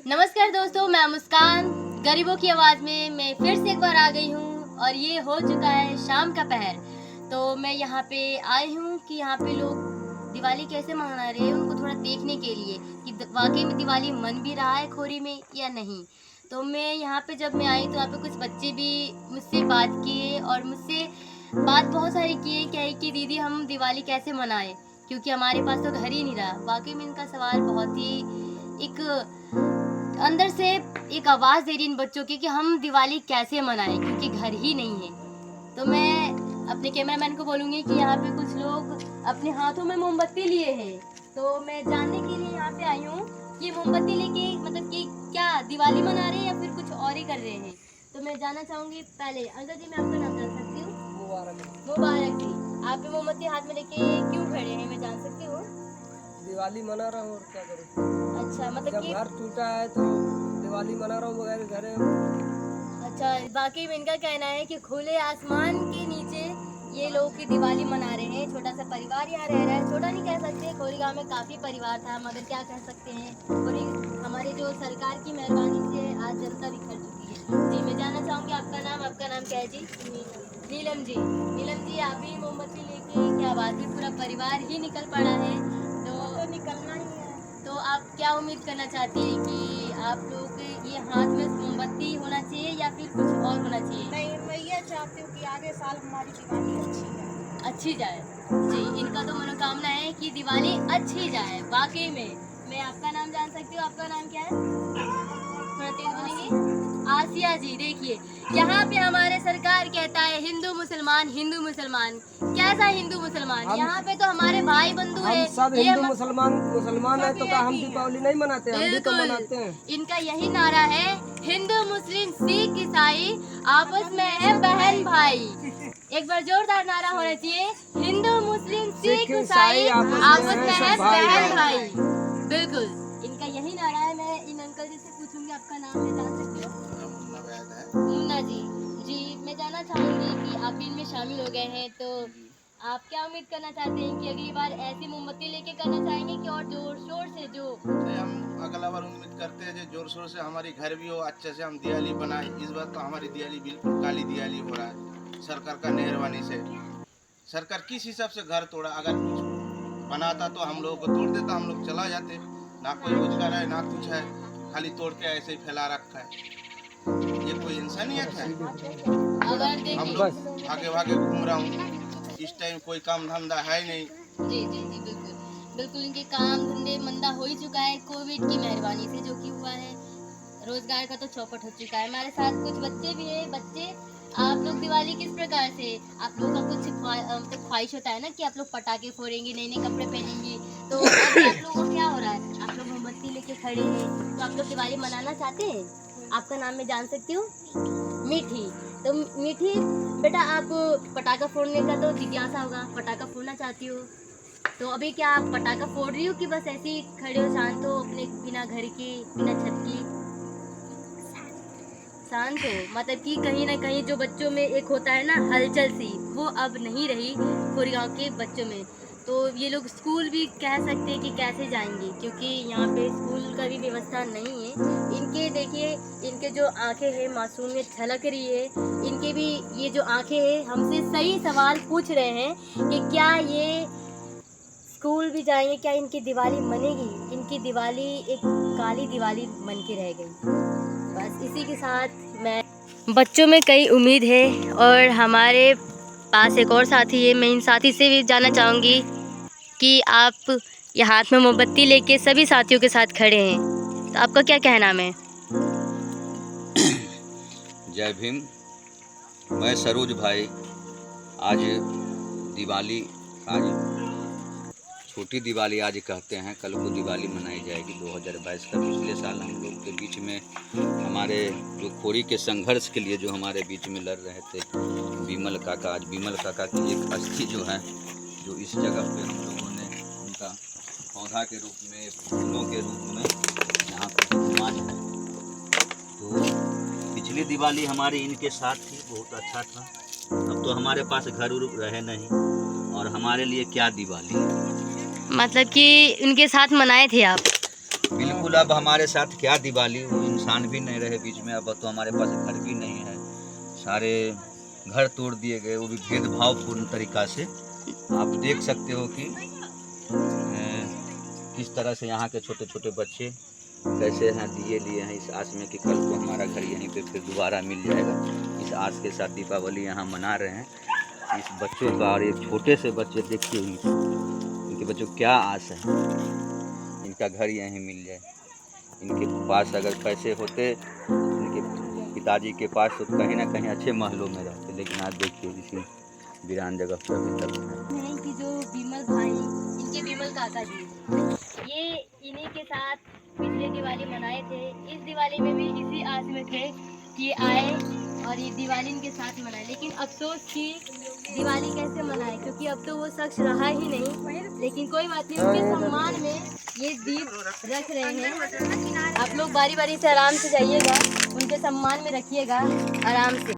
नमस्कार दोस्तों, मैं मुस्कान गरीबों की आवाज़ में मैं फिर से एक बार आ गई हूँ और ये हो चुका है शाम का पहर। तो मैं यहाँ पे आई हूँ कि यहाँ पे लोग दिवाली कैसे मना रहे हैं उनको थोड़ा देखने के लिए कि वाकई में दिवाली मन भी रहा है खोरी में या नहीं। तो मैं यहाँ पे जब मैं आई तो यहाँ पे कुछ बच्चे भी मुझसे बात किए और मुझसे बात बहुत सारी किए क्या है कि दीदी हम दिवाली कैसे मनाएं, क्योंकि हमारे पास तो घर ही नहीं रहा। वाकई में इनका सवाल बहुत ही एक अंदर से एक आवाज़ दे रही इन बच्चों की कि हम दिवाली कैसे मनाएं क्योंकि घर ही नहीं है। तो मैं अपने कैमरामैन को बोलूँगी कि यहाँ पे कुछ लोग अपने हाथों में मोमबत्ती लिए हैं, तो मैं जानने के लिए यहाँ पे आई हूँ कि मोमबत्ती लेके मतलब कि क्या दिवाली मना रहे हैं या फिर कुछ और ही कर रहे हैं। तो मैं जानना चाहूँगी पहले अंकल जी, मैं आपका नाम जान सकती हूँ? मुबारक जी। आप भी मोमबत्ती हाथ में लेके क्यों खड़े हैं, मैं जान सकती हूँ? दिवाली मना रहा हूँ और क्या करूँ। अच्छा, मतलब जब कि घर टूटा है तो दिवाली मना रहा हूँ बगैर घर। अच्छा, बाकी में इनका कहना है कि खुले आसमान के नीचे ये लोग की दिवाली मना रहे हैं। छोटा सा परिवार यहाँ रह रहा है, छोटा नहीं कह सकते, खोरी गाँव में काफ़ी परिवार था, मगर क्या कह सकते हैं, खोरी हमारे जो सरकार की मेहरबानी से आज जनता बिखर चुकी है। जी, मैं जानना चाहूँगी आपका नाम क्या है जी? नीलम जी। नीलम जी, आप भी मोमबत्ती लेके क्या बात है, पूरा परिवार ही निकल पड़ा है, तो निकलना ही है। तो आप क्या उम्मीद करना चाहती हैं कि आप लोग के ये हाथ में मोमबत्ती होना चाहिए या फिर कुछ और होना चाहिए? नहीं, मैं ये चाहती हूँ कि आगे साल हमारी दिवाली अच्छी जाए। जी, इनका तो मनोकामना है कि दिवाली अच्छी जाए। वाकई में मैं आपका नाम जान सकती हूँ? आपका नाम क्या है? थोड़ा तेज बोलेंगे। आसिया जी, देखिए यहाँ पे हमारे सरकार कहता है हिंदू मुसलमान कैसा हिंदू मुसलमान? यहाँ पे तो हमारे भाई बंधु है। हम सब हिंदू मुसलमान है तो क्या हम दीपावली नहीं मनाते? हम भी तो मनाते हैं। इनका यही नारा है, हिंदू मुस्लिम सिख ईसाई आपस में है बहन भाई। एक बार जोरदार नारा होना चाहिए, हिंदू मुस्लिम सिख ईसाई आपस में है बहन भाई। बिल्कुल, इनका यही नारा है। मैं इन अंकल जी से पूछूंगी, आपका नाम मैं जान सकती हूँ? मुन्ना जी। जी, मैं जानना चाहूंगी कि आप भी इनमें शामिल हो गए हैं, तो आप क्या उम्मीद करना चाहते हैं कि अगली बार ऐसी मोमबत्ती लेके करना चाहेंगे कि और जोर शोर से जो हम अगला बार उम्मीद करते हैं जो जोर शोर से हमारी घर भी हो, अच्छे से हम दिवाली बनाए। इस बार तो हमारी दिवाली बिल्कुल काली दिवाली हो रहा है सरकार का मेहरबानी से। सरकार किस हिसाब से घर तोड़ा, अगर कुछ बनाता तो हम लोगों को तोड़ देता, हम लोग चला जाते। ना कोई रोजगार है ना कुछ है, खाली तोड़ के ऐसे ही फैला रखा है। ये कोई इंसानियत है? अगर हम लोग आगे भागे घूम रहा हूँ, इस टाइम कोई काम धंधा है नहीं। जी जी जी, बिल्कुल बिल्कुल, इनके काम धंधे मंदा हो ही चुका है कोविड की मेहरबानी से, जो कि हुआ है। रोजगार का तो चौपट हो चुका है। हमारे साथ कुछ बच्चे भी हैं। बच्चे, आप लोग दिवाली किस प्रकार से, आप लोगों का कुछ मतलब ख्वाहिश होता है ना कि आप लोग पटाखे फोड़ेंगे, नए नए कपड़े पहनेंगे, तो अभी आप लोगों को क्या हो रहा है? आप लोग मोमबत्ती लेके खड़े हैं, तो आप लोग दिवाली मनाना चाहते हैं? आपका नाम मैं जान सकती हूँ? मीठी। तो मीठी बेटा, आप पटाखा फोड़ने का तो जिज्ञासा होगा, पटाखा फोड़ना चाहती हो, तो अभी क्या आप पटाखा फोड़ रही हो कि बस ऐसे ही खड़े हो, शांत हो, अपने बिना घर के बिना छत के शांत हो? मतलब कि कहीं ना कहीं जो बच्चों में एक होता है ना हलचल सी, वो अब नहीं रही खोरी गाँव के बच्चों में। तो ये लोग स्कूल भी कह सकते हैं कि कैसे जाएंगे, क्योंकि यहाँ पे स्कूल का भी व्यवस्था नहीं है। इनके देखिए, इनके जो आंखें हैं मासूमियत झलक रही है। इनके भी ये जो आंखें हैं हमसे सही सवाल पूछ रहे हैं कि क्या ये स्कूल भी जाएंगे, क्या इनकी दिवाली मनेगी? इनकी दिवाली एक काली दिवाली बन के रह गई। बस इसी के साथ मैं, बच्चों में कई उम्मीद है और हमारे पास एक और साथी है। मैं इन साथी से भी जानना चाहूँगी कि आप ये हाथ में मोमबत्ती लेके सभी साथियों के साथ खड़े हैं, तो आपका क्या कहना है? जय भीम। मैं सरोज भाई, आज दिवाली, आज छोटी दिवाली आज कहते हैं, कल को दिवाली मनाई जाएगी 2022 का। पिछले साल हम लोग के बीच में हमारे जो खोरी के संघर्ष के लिए जो हमारे बीच में लड़ रहे थे विमल काका, आज विमल काका की एक अस्थि जो है, जो इस जगह पे हम लोगों ने उनका पौधा के रूप में, फूलों के रूप में यहाँ पर विराजमान है। तो पिछली दिवाली हमारी इनके साथ थी, बहुत अच्छा था। अब तो हमारे पास घर उर रहे नहीं, और हमारे लिए क्या दिवाली। मतलब कि उनके साथ मनाए थे आप? बिल्कुल बिल्कुल अब हमारे साथ क्या दिवाली, वो इंसान भी नहीं रहे बीच में, अब तो हमारे पास घर भी नहीं है, सारे घर तोड़ दिए गए, वो भी भेदभावपूर्ण तरीक़ा से। आप देख सकते हो कि किस तरह से यहाँ के छोटे छोटे बच्चे कैसे हैं, दिए लिए हैं इस आस में कि कल को हमारा घर यहीं पे फिर दोबारा मिल जाएगा। इस आस के साथ दीपावली यहाँ मना रहे हैं इस बच्चों का। और एक छोटे से बच्चे देखिए, इनके बच्चों को क्या आस है, इनका घर यहीं मिल जाए। इनके पास अगर पैसे होते इनके पिताजी के पास, तो कहीं ना कहीं अच्छे महलों में रहते, लेकिन आज देखिए इसी वीरान जगह पर अभी तक है। हैं कि जो बिमल भाई, इनके बिमल काका जी, ये इन्हीं के साथ पिछले दिवाली मनाए थे। इस दिवाली में भी इसी आस में थे कि आए और ये दिवाली इनके साथ मनाए, लेकिन अफसोस कि दिवाली कैसे मनाए, क्योंकि अब तो वो शख्स रहा ही नहीं। लेकिन कोई बात नहीं, उनके सम्मान में ये दीप रख रहे हैं। आप लोग बारी बारी से आराम से जाइएगा, उनके सम्मान में रखिएगा आराम से।